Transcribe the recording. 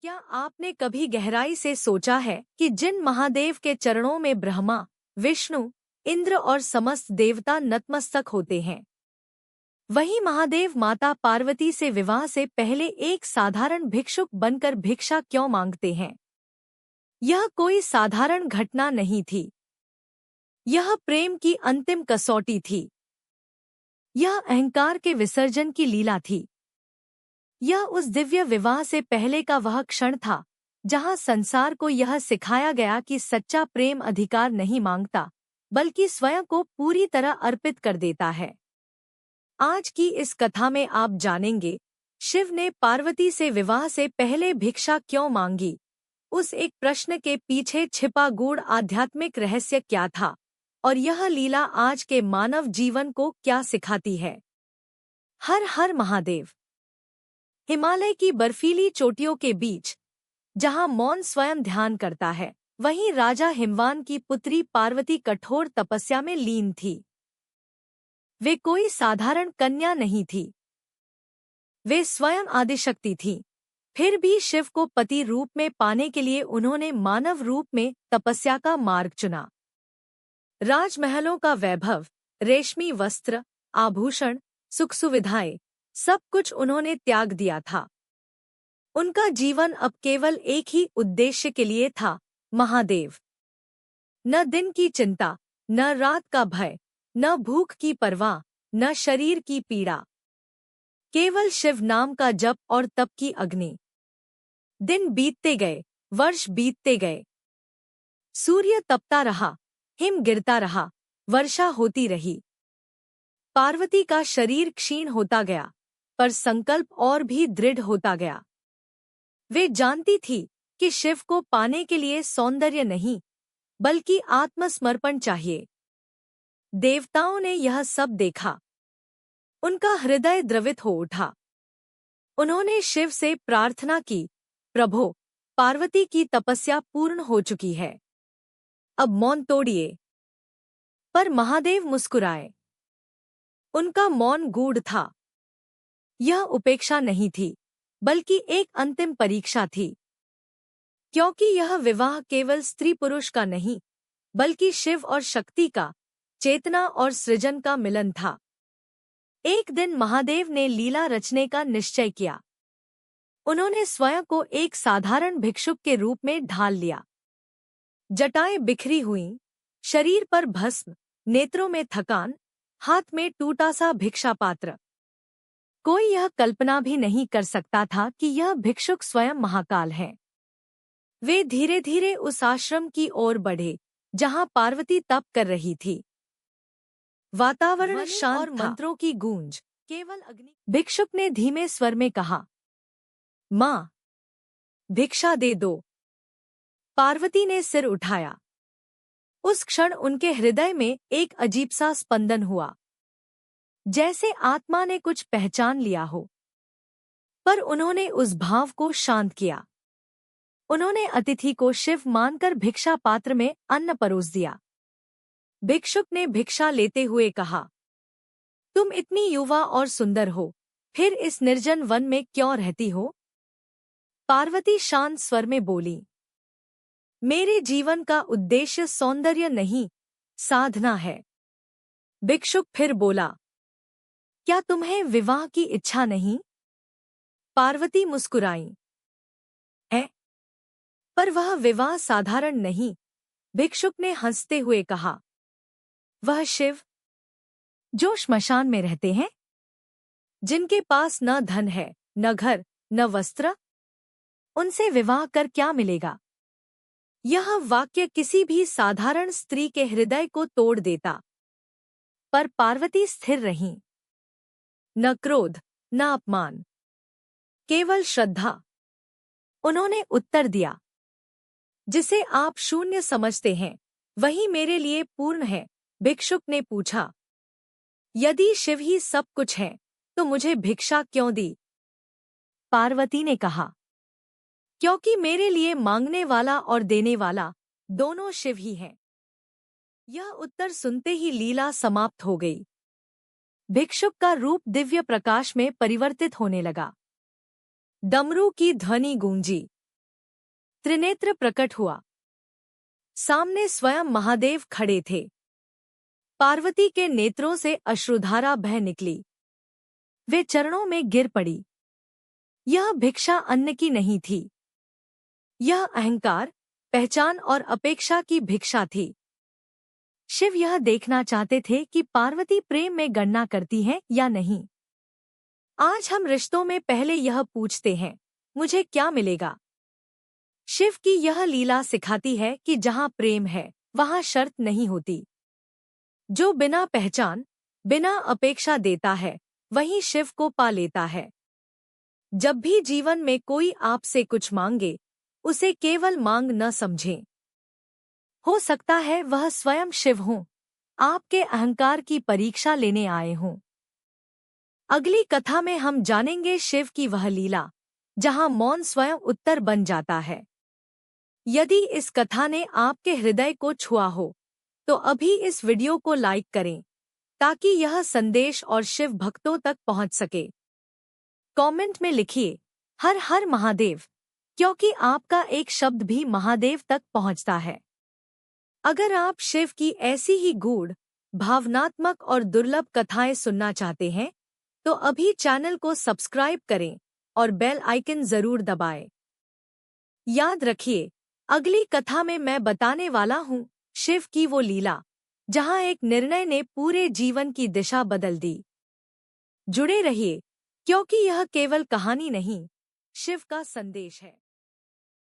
क्या आपने कभी गहराई से सोचा है कि जिन महादेव के चरणों में ब्रह्मा, विष्णु, इंद्र और समस्त देवता नतमस्तक होते हैं, वही महादेव माता पार्वती से विवाह से पहले एक साधारण भिक्षुक बनकर भिक्षा क्यों मांगते हैं? यह कोई साधारण घटना नहीं थी। यह प्रेम की अंतिम कसौटी थी। यह अहंकार के विसर्जन की लीला थी। यह उस दिव्य विवाह से पहले का वह क्षण था जहां संसार को यह सिखाया गया कि सच्चा प्रेम अधिकार नहीं मांगता, बल्कि स्वयं को पूरी तरह अर्पित कर देता है। आज की इस कथा में आप जानेंगे, शिव ने पार्वती से विवाह से पहले भिक्षा क्यों मांगी, उस एक प्रश्न के पीछे छिपा गूढ़ आध्यात्मिक रहस्य क्या था, और यह लीला आज के मानव जीवन को क्या सिखाती है। हर हर महादेव। हिमालय की बर्फीली चोटियों के बीच, जहां मौन स्वयं ध्यान करता है, वहीं राजा हिमवान की पुत्री पार्वती कठोर तपस्या में लीन थी। वे कोई साधारण कन्या नहीं थी। वे स्वयं आदिशक्ति थी। फिर भी शिव को पति रूप में पाने के लिए उन्होंने मानव रूप में तपस्या का मार्ग चुना। राजमहलों का वैभव, रेशमी वस्त्र, आभूषण, सुख सुविधाएं, सब कुछ उन्होंने त्याग दिया था। उनका जीवन अब केवल एक ही उद्देश्य के लिए था, महादेव। न दिन की चिंता, न रात का भय, न भूख की परवाह, न शरीर की पीड़ा। केवल शिव नाम का जप और तप की अग्नि। दिन बीतते गए, वर्ष बीतते गए। सूर्य तपता रहा, हिम गिरता रहा, वर्षा होती रही। पार्वती का शरीर क्षीण होता गया, पर संकल्प और भी दृढ़ होता गया। वे जानती थी कि शिव को पाने के लिए सौंदर्य नहीं, बल्कि आत्मसमर्पण चाहिए। देवताओं ने यह सब देखा। उनका हृदय द्रवित हो उठा। उन्होंने शिव से प्रार्थना की, प्रभो, पार्वती की तपस्या पूर्ण हो चुकी है, अब मौन तोड़िए। पर महादेव मुस्कुराए। उनका मौन गूढ़ था। यह उपेक्षा नहीं थी, बल्कि एक अंतिम परीक्षा थी। क्योंकि यह विवाह केवल स्त्री पुरुष का नहीं, बल्कि शिव और शक्ति का, चेतना और सृजन का मिलन था। एक दिन महादेव ने लीला रचने का निश्चय किया। उन्होंने स्वयं को एक साधारण भिक्षुक के रूप में ढाल लिया। जटाएं बिखरी हुईं, शरीर पर भस्म, नेत्रों में थकान, हाथ में टूटा सा भिक्षा पात्र। कोई यह कल्पना भी नहीं कर सकता था कि यह भिक्षुक स्वयं महाकाल है। वे धीरे धीरे उस आश्रम की ओर बढ़े जहां पार्वती तप कर रही थी। वातावरण शांत और मंत्रों की गूंज, केवल अग्नि। भिक्षुक ने धीमे स्वर में कहा, माँ, भिक्षा दे दो। पार्वती ने सिर उठाया। उस क्षण उनके हृदय में एक अजीब सा स्पंदन हुआ, जैसे आत्मा ने कुछ पहचान लिया हो। पर उन्होंने उस भाव को शांत किया। उन्होंने अतिथि को शिव मानकर भिक्षा पात्र में अन्न परोस दिया। भिक्षुक ने भिक्षा लेते हुए कहा, तुम इतनी युवा और सुंदर हो, फिर इस निर्जन वन में क्यों रहती हो? पार्वती शांत स्वर में बोली, मेरे जीवन का उद्देश्य सौंदर्य नहीं, साधना है। भिक्षुक फिर बोला, क्या तुम्हें विवाह की इच्छा नहीं? पार्वती मुस्कुराई। पर वह विवाह साधारण नहीं, भिक्षुक ने हंसते हुए कहा। वह शिव, जो श्मशान में रहते हैं, जिनके पास न धन है, न घर, न वस्त्र, उनसे विवाह कर क्या मिलेगा? यह वाक्य किसी भी साधारण स्त्री के हृदय को तोड़ देता। पर पार्वती स्थिर रहीं। न क्रोध, न अपमान, केवल श्रद्धा। उन्होंने उत्तर दिया, जिसे आप शून्य समझते हैं, वही मेरे लिए पूर्ण है। भिक्षुक ने पूछा, यदि शिव ही सब कुछ है, तो मुझे भिक्षा क्यों दी? पार्वती ने कहा, क्योंकि मेरे लिए मांगने वाला और देने वाला दोनों शिव ही हैं। यह उत्तर सुनते ही लीला समाप्त हो गई। भिक्षुक का रूप दिव्य प्रकाश में परिवर्तित होने लगा। डमरू की ध्वनि गूंजी, त्रिनेत्र प्रकट हुआ। सामने स्वयं महादेव खड़े थे। पार्वती के नेत्रों से अश्रुधारा बह निकली। वे चरणों में गिर पड़ी। यह भिक्षा अन्न की नहीं थी। यह अहंकार, पहचान और अपेक्षा की भिक्षा थी। शिव यह देखना चाहते थे कि पार्वती प्रेम में गणना करती है या नहीं। आज हम रिश्तों में पहले यह पूछते हैं, मुझे क्या मिलेगा? शिव की यह लीला सिखाती है कि जहाँ प्रेम है, वहाँ शर्त नहीं होती। जो बिना पहचान, बिना अपेक्षा देता है, वही शिव को पा लेता है। जब भी जीवन में कोई आपसे कुछ मांगे, उसे केवल मांग न समझें। हो सकता है वह स्वयं शिव हों, आपके अहंकार की परीक्षा लेने आए हों। अगली कथा में हम जानेंगे शिव की वह लीला, जहां मौन स्वयं उत्तर बन जाता है। यदि इस कथा ने आपके हृदय को छुआ हो, तो अभी इस वीडियो को लाइक करें, ताकि यह संदेश और शिव भक्तों तक पहुंच सके। कमेंट में लिखिए, हर हर महादेव, क्योंकि आपका एक शब्द भी महादेव तक पहुंचता है। अगर आप शिव की ऐसी ही गूढ़, भावनात्मक और दुर्लभ कथाएं सुनना चाहते हैं, तो अभी चैनल को सब्सक्राइब करें और बेल आइकन जरूर दबाएं। याद रखिए, अगली कथा में मैं बताने वाला हूँ शिव की वो लीला, जहाँ एक निर्णय ने पूरे जीवन की दिशा बदल दी। जुड़े रहिए, क्योंकि यह केवल कहानी नहीं, शिव का संदेश है।